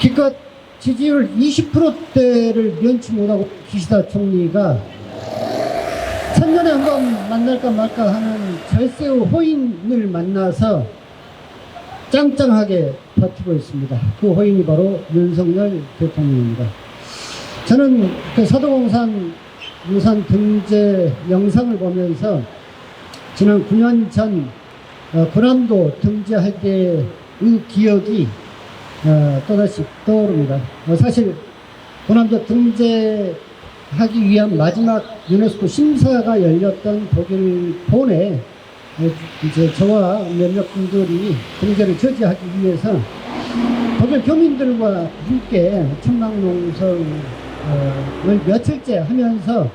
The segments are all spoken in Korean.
기껏 지지율 20%대를 면치 못하고 기시다 총리가 천년에 한 번 만날까 말까 하는 절세의 호인을 만나서 짱짱하게 버티고 있습니다. 그 호인이 바로 윤석열 대통령입니다. 저는 그 서도공산 유산 등재 영상을 보면서 지난 9년 전 군함도 등재할 때의 기억이 또다시 떠오릅니다. 사실 군함도 등재하기 위한 마지막 유네스코 심사가 열렸던 독일 본에 이제 저와 몇몇 분들이 등재를 저지하기 위해서 독일 교민들과 함께 천막농성을 며칠째 하면서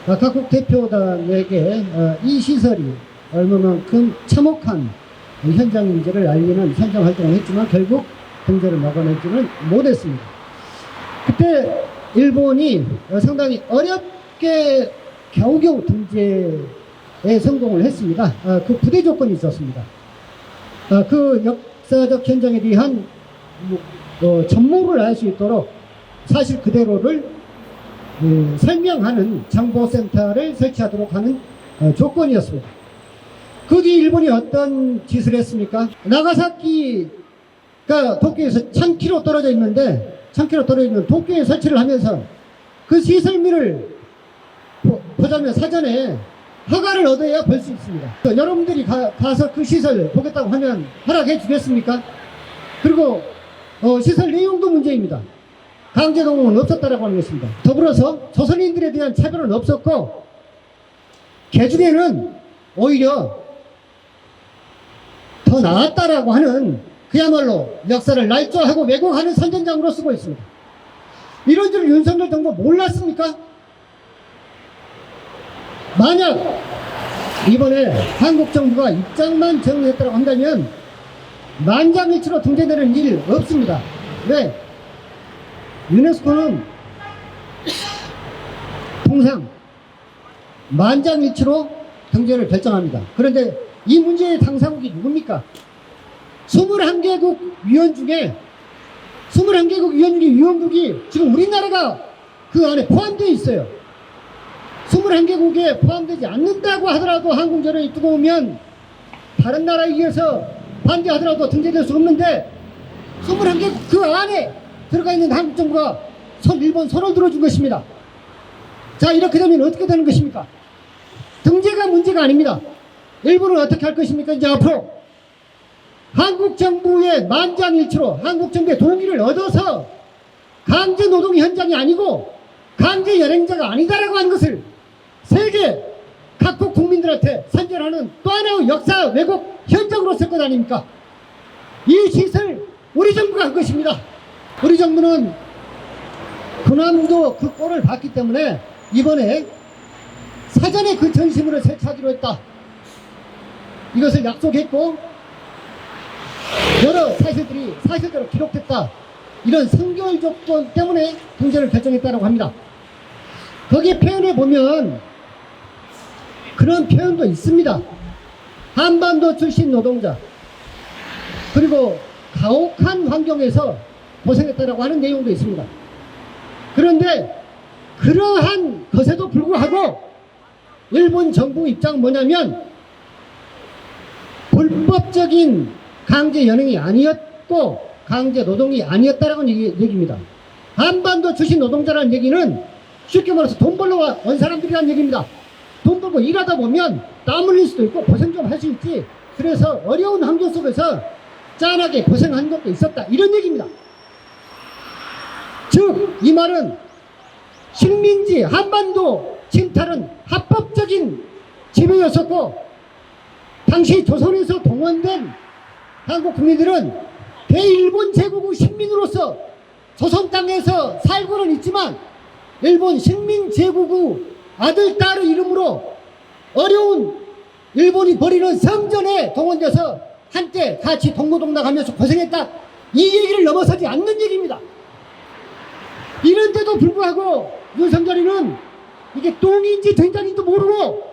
각국 대표단에게 이 시설이 얼마만큼 참혹한 현장인지를 알리는 현장 활동을 했지만 결국 등재를 막아내지는 못했습니다. 그때 일본이 상당히 어렵게 겨우겨우 등재에 성공을 했습니다. 그 부대 조건이 있었습니다. 그 역사적 현장에 대한 전모를 알 수 있도록 사실 그대로를 설명하는 정보센터를 설치하도록 하는 조건이었습니다. 그 뒤 일본이 어떤 짓을 했습니까? 나가사키가 도쿄에서 1000km 떨어져 있는데 1000km 떨어져 있는 도쿄에 설치를 하면서 그 시설물을 보자면 사전에 허가를 얻어야 볼 수 있습니다. 여러분들이 가서 그 시설 보겠다고 하면 허락해 주겠습니까? 그리고 시설 내용도 문제입니다. 강제동원은 없었다라고 하는 것입니다. 더불어서 조선인들에 대한 차별은 없었고 개중에는 오히려 더 나았다라고 하는 그야말로 역사를 날조하고 왜곡하는 선전장으로 쓰고 있습니다. 이런 줄 윤석열 정부 몰랐습니까? 만약 이번에 한국 정부가 입장만 정리했다고 한다면 만장일치로 등재되는 일 없습니다. 왜? 유네스코는 통상 만장일치로 등재를 결정합니다. 그런데 이 문제의 당사국이 누굽니까? 21개국 위원 중에 21개국 위원 중에 위원국이 지금 우리나라가 그 안에 포함되어 있어요. 21개국에 포함되지 않는다고 하더라도 항공전형이 뜨거우면 다른 나라에 의해서 반대하더라도 등재될 수 없는데 21개국 그 안에 들어가 있는 한국 정부가 일본 손을 들어준 것입니다. 자, 이렇게 되면 어떻게 되는 것입니까? 등재가 문제가 아닙니다. 일본은 어떻게 할 것입니까? 이제 앞으로 한국 정부의 만장일치로 한국 정부의 동의를 얻어서 강제 노동 현장이 아니고 강제 연행자가 아니다라고 하는 것을 세계 각국 국민들한테 선전하는 또 하나의 역사 왜곡 현장으로 쓸 것 아닙니까? 이 짓을 우리 정부가 한 것입니다. 우리 정부는 군함도 그 꼴을 봤기 때문에 이번에 사전에 그 전시물을 설치하기로 했다. 이것을 약속했고 여러 사실대로 기록됐다. 이런 선결 조건 때문에 등재를 결정했다고 합니다. 거기에 표현해 보면 그런 표현도 있습니다. 한반도 출신 노동자 그리고 가혹한 환경에서 고생했다라고 하는 내용도 있습니다. 그런데 그러한 것에도 불구하고 일본 정부 입장은 뭐냐면 불법적인 강제 연행이 아니었고 강제 노동이 아니었다라는 얘기입니다. 한반도 출신 노동자라는 얘기는 쉽게 말해서 돈 벌러 온 사람들이라는 얘기입니다. 돈 벌고 일하다 보면 땀 흘릴 수도 있고 고생 좀 할 수 있지. 그래서 어려운 환경 속에서 짠하게 고생한 것도 있었다. 이런 얘기입니다. 즉, 이 말은 식민지 한반도 침탈은 합법적인 지배였었고 당시 조선에서 동원된 한국 국민들은 대일본 제국의 식민으로서 조선 땅에서 살고는 있지만 일본 식민 제국의 아들, 딸의 이름으로 어려운 일본이 벌이는 성전에 동원돼서 한때 같이 동고동락하면서 고생했다. 이 얘기를 넘어서지 않는 얘기입니다. 이런데도 불구하고 윤석열이는 이게 똥인지 된장인지도 모르고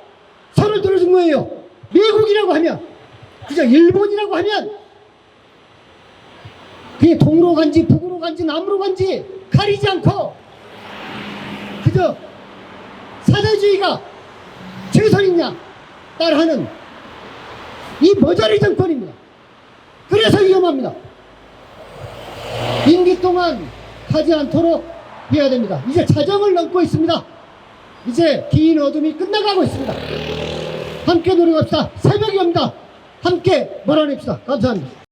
손을 들어준 거예요. 미국이라고 하면, 그죠? 일본이라고 하면 그게 동으로 간지 북으로 간지 남으로 간지 가리지 않고 그저 사대주의가 최선이냐 따라하는 이 머저리 정권입니다. 그래서 위험합니다. 임기 동안 가지 않도록 해야 됩니다. 이제 자정을 넘고 있습니다. 이제 긴 어둠이 끝나가고 있습니다. 함께 노력합시다. 새벽이 옵니다. 함께 몰아냅시다. 감사합니다.